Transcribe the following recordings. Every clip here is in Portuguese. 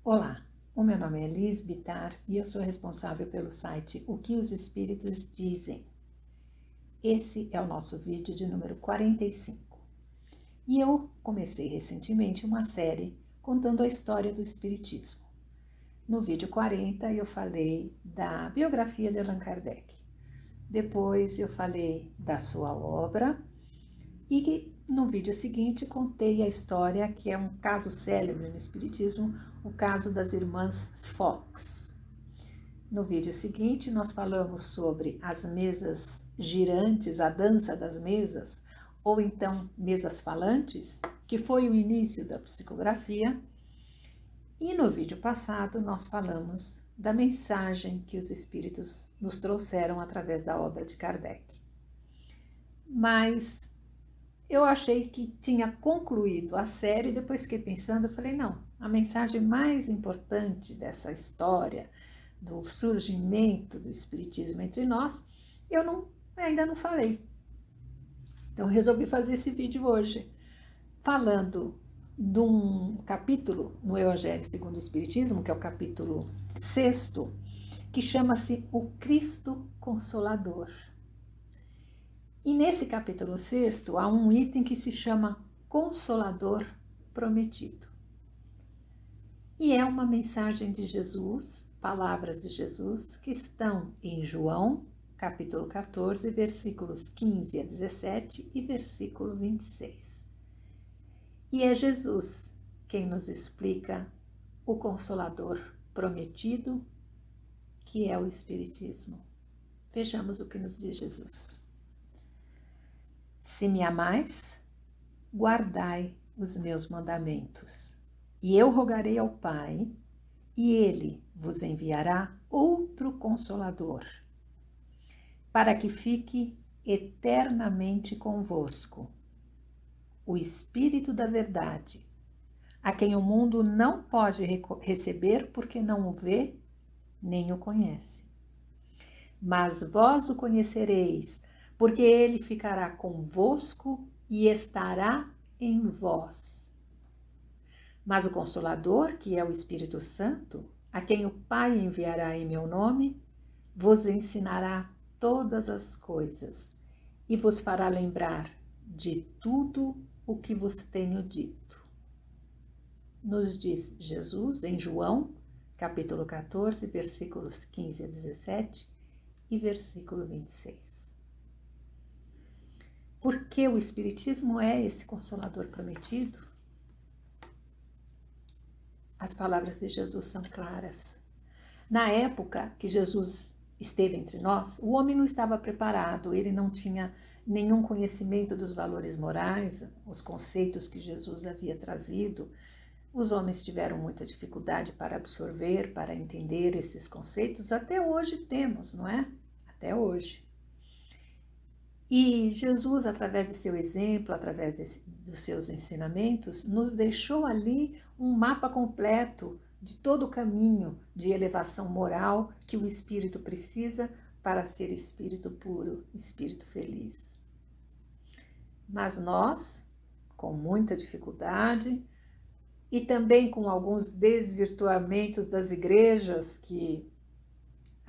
Olá, o meu nome é Liz Bittar e eu sou responsável pelo site O que os Espíritos Dizem. Esse é o nosso vídeo de número 45. E eu comecei recentemente uma série contando a história do Espiritismo. No vídeo 40 eu falei da biografia de Allan Kardec. Depois eu falei da sua obra e no vídeo seguinte contei a história que é um caso célebre no Espiritismo, o caso das irmãs Fox. No vídeo seguinte nós falamos sobre as mesas girantes, a dança das mesas, ou então mesas falantes, que foi o início da psicografia. E no vídeo passado nós falamos da mensagem que os espíritos nos trouxeram através da obra de Kardec. Mas eu achei que tinha concluído a série, depois fiquei pensando, eu falei, não, a mensagem mais importante dessa história, do surgimento do Espiritismo entre nós, ainda não falei. Então resolvi fazer esse vídeo hoje, falando de um capítulo no Evangelho segundo o Espiritismo, que é o capítulo 6º, que chama-se O Cristo Consolador. E nesse capítulo 6º há um item que se chama Consolador Prometido. E é uma mensagem de Jesus, palavras de Jesus, que estão em João, capítulo 14, versículos 15 a 17 e versículo 26. E é Jesus quem nos explica o Consolador Prometido, que é o Espiritismo. Vejamos o que nos diz Jesus. Se me amais, guardai os meus mandamentos, e eu rogarei ao Pai, e ele vos enviará outro Consolador, para que fique eternamente convosco, o Espírito da Verdade, a quem o mundo não pode receber porque não o vê nem o conhece. Mas vós o conhecereis, porque ele ficará convosco e estará em vós. Mas o Consolador, que é o Espírito Santo, a quem o Pai enviará em meu nome, vos ensinará todas as coisas e vos fará lembrar de tudo o que vos tenho dito. Nos diz Jesus em João, capítulo 14, versículos 15 a 17 e versículo 26. Por que o Espiritismo é esse Consolador prometido? As palavras de Jesus são claras. Na época que Jesus esteve entre nós, o homem não estava preparado, ele não tinha nenhum conhecimento dos valores morais, os conceitos que Jesus havia trazido. Os homens tiveram muita dificuldade para absorver, para entender esses conceitos. Até hoje temos, não é? Até hoje. E Jesus, através de seu exemplo, através dos seus ensinamentos, nos deixou ali um mapa completo de todo o caminho de elevação moral que o espírito precisa para ser espírito puro, espírito feliz. Mas nós, com muita dificuldade e também com alguns desvirtuamentos das igrejas, que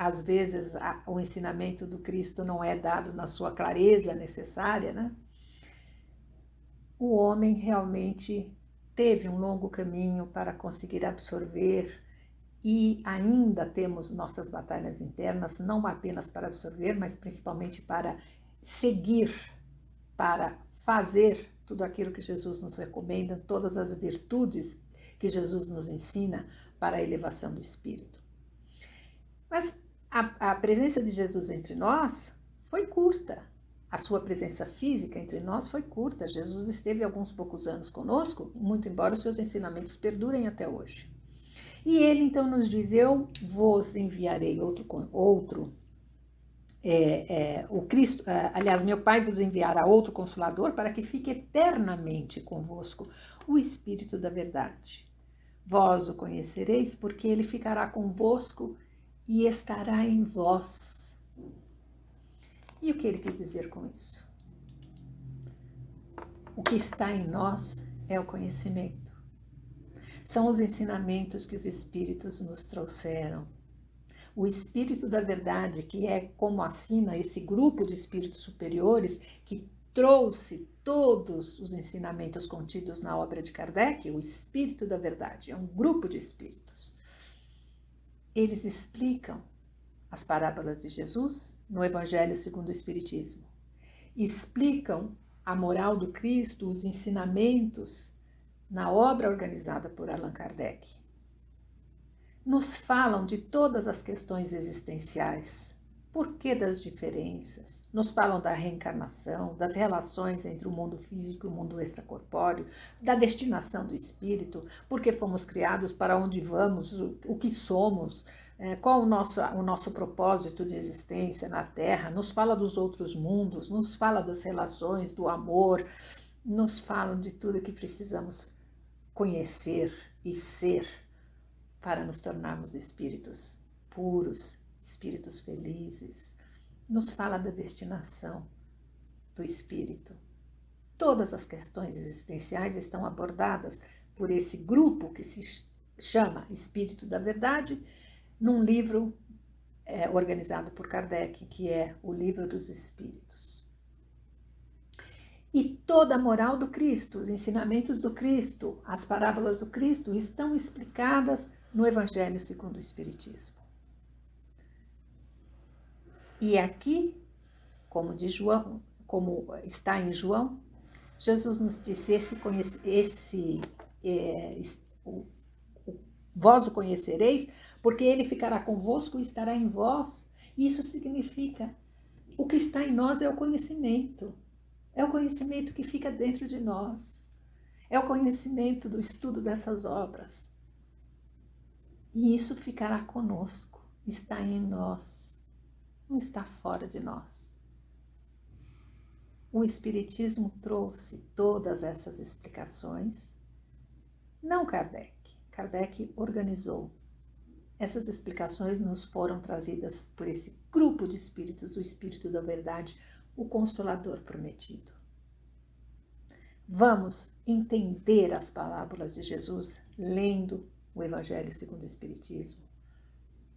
às vezes o ensinamento do Cristo não é dado na sua clareza necessária, né? O homem realmente teve um longo caminho para conseguir absorver e ainda temos nossas batalhas internas, não apenas para absorver, mas principalmente para seguir, para fazer tudo aquilo que Jesus nos recomenda, todas as virtudes que Jesus nos ensina para a elevação do espírito. Mas a presença de Jesus entre nós foi curta. A sua presença física entre nós foi curta. Jesus esteve alguns poucos anos conosco, muito embora os seus ensinamentos perdurem até hoje. E ele então nos diz, eu vos enviarei o Cristo, aliás, meu Pai vos enviará outro Consolador para que fique eternamente convosco o Espírito da Verdade. Vós o conhecereis porque ele ficará convosco e estará em vós. E o que ele quis dizer com isso? O que está em nós é o conhecimento. São os ensinamentos que os Espíritos nos trouxeram. O Espírito da Verdade, que é como assina esse grupo de Espíritos superiores que trouxe todos os ensinamentos contidos na obra de Kardec, o Espírito da Verdade, é um grupo de espíritos. Eles explicam as parábolas de Jesus no Evangelho segundo o Espiritismo. Explicam a moral do Cristo, os ensinamentos na obra organizada por Allan Kardec. Nos falam de todas as questões existenciais, por que das diferenças, nos falam da reencarnação, das relações entre o mundo físico e o mundo extracorpóreo, da destinação do espírito, por que fomos criados, para onde vamos, o que somos, qual o nosso propósito de existência na Terra, nos fala dos outros mundos, nos fala das relações, do amor, nos falam de tudo que precisamos conhecer e ser para nos tornarmos espíritos puros, espíritos felizes. Nos fala da destinação do espírito. Todas as questões existenciais estão abordadas por esse grupo que se chama Espírito da Verdade, num livro organizado por Kardec, que é o Livro dos Espíritos. E toda a moral do Cristo, os ensinamentos do Cristo, as parábolas do Cristo estão explicadas no Evangelho segundo o Espiritismo. E aqui, como está em João, Jesus nos disse, vós o conhecereis, porque ele ficará convosco e estará em vós. Isso significa, o que está em nós é o conhecimento que fica dentro de nós, é o conhecimento do estudo dessas obras. E isso ficará conosco, está em nós, não está fora de nós. O Espiritismo trouxe todas essas explicações, não Kardec. Kardec organizou. Essas explicações nos foram trazidas por esse grupo de espíritos, o Espírito da Verdade, o Consolador Prometido. Vamos entender as parábolas de Jesus lendo o Evangelho segundo o Espiritismo,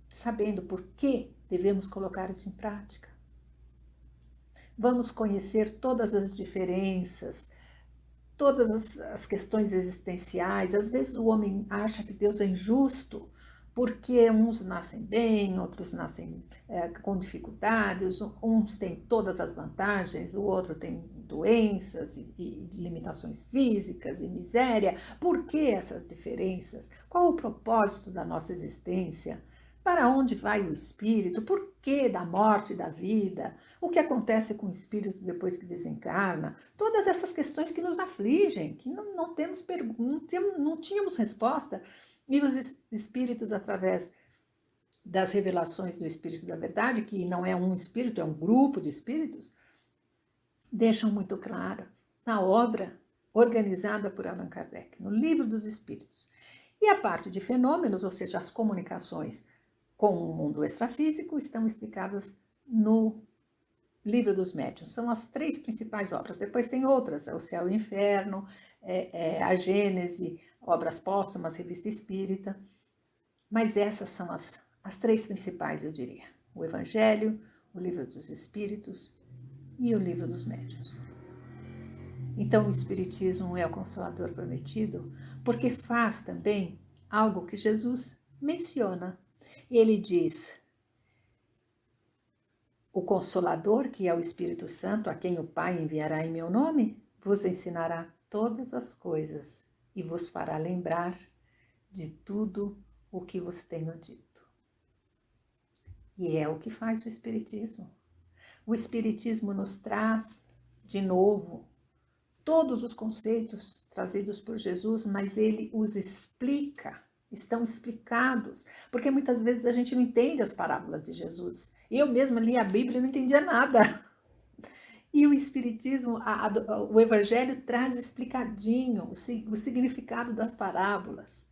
sabendo por que devemos colocar isso em prática. Vamos conhecer todas as diferenças, todas as questões existenciais. Às vezes o homem acha que Deus é injusto, porque uns nascem bem, outros nascem com dificuldades, uns têm todas as vantagens, o outro tem doenças e limitações físicas e miséria. Por que essas diferenças? Qual o propósito da nossa existência? Para onde vai o espírito? Por que da morte e da vida? O que acontece com o espírito depois que desencarna? Todas essas questões que nos afligem, que não tínhamos resposta. E os espíritos, através das revelações do Espírito da Verdade, que não é um espírito, é um grupo de espíritos, deixam muito claro na obra organizada por Allan Kardec, no Livro dos Espíritos. E a parte de fenômenos, ou seja, as comunicações com o mundo extrafísico, estão explicadas no Livro dos Médiuns. São as 3 principais obras. Depois tem outras, O Céu e o Inferno, a Gênese, Obras Póstumas, Revista Espírita. Mas essas são as 3 principais, eu diria. O Evangelho, o Livro dos Espíritos e o Livro dos Médiuns. Então, o Espiritismo é o Consolador Prometido, porque faz também algo que Jesus menciona. Ele diz: o Consolador, que é o Espírito Santo, a quem o Pai enviará em meu nome, vos ensinará todas as coisas e vos fará lembrar de tudo o que vos tenho dito. E é o que faz o Espiritismo. O Espiritismo nos traz, de novo, todos os conceitos trazidos por Jesus, mas ele os explica, estão explicados, porque muitas vezes a gente não entende as parábolas de Jesus. Eu mesma li a Bíblia e não entendia nada. E o Espiritismo, o Evangelho traz explicadinho o significado das parábolas.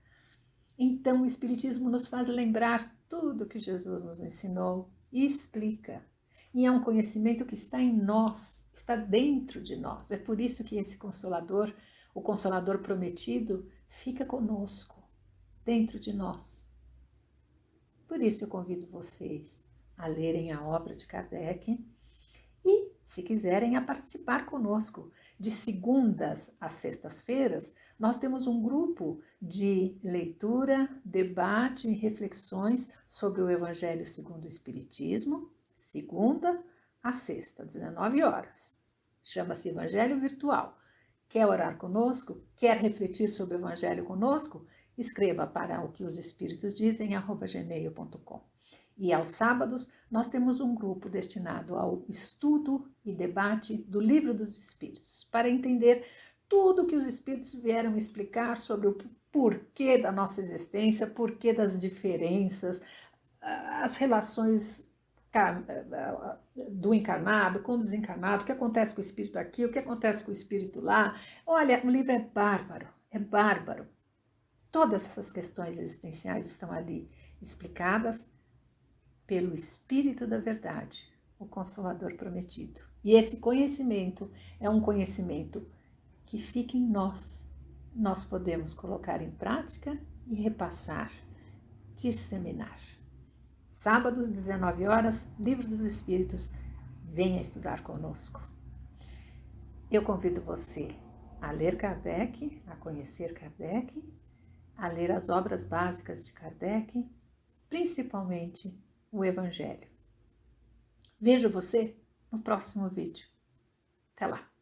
Então o Espiritismo nos faz lembrar tudo que Jesus nos ensinou e explica. E é um conhecimento que está em nós, está dentro de nós. É por isso que esse Consolador, o Consolador Prometido, fica conosco. dentro de nós. Por isso eu convido vocês a lerem a obra de Kardec e, se quiserem, a participar conosco. De segundas às sextas-feiras, nós temos um grupo de leitura, debate e reflexões sobre o Evangelho segundo o Espiritismo, segunda a sexta, 19 horas. Chama-se Evangelho Virtual. Quer orar conosco? Quer refletir sobre o Evangelho conosco? Escreva para o que os Espíritos dizem, @gmail.com. E aos sábados, nós temos um grupo destinado ao estudo e debate do Livro dos Espíritos, para entender tudo que os Espíritos vieram explicar sobre o porquê da nossa existência, porquê das diferenças, as relações do encarnado com o desencarnado, o que acontece com o espírito aqui, o que acontece com o espírito lá. Olha, o livro é bárbaro, é bárbaro. Todas essas questões existenciais estão ali explicadas pelo Espírito da Verdade, o Consolador Prometido. E esse conhecimento é um conhecimento que fica em nós. Nós podemos colocar em prática e repassar, disseminar. Sábados, 19 horas, Livro dos Espíritos, venha estudar conosco. Eu convido você a ler Kardec, a conhecer Kardec, a ler as obras básicas de Kardec, principalmente o Evangelho. Vejo você no próximo vídeo. Até lá!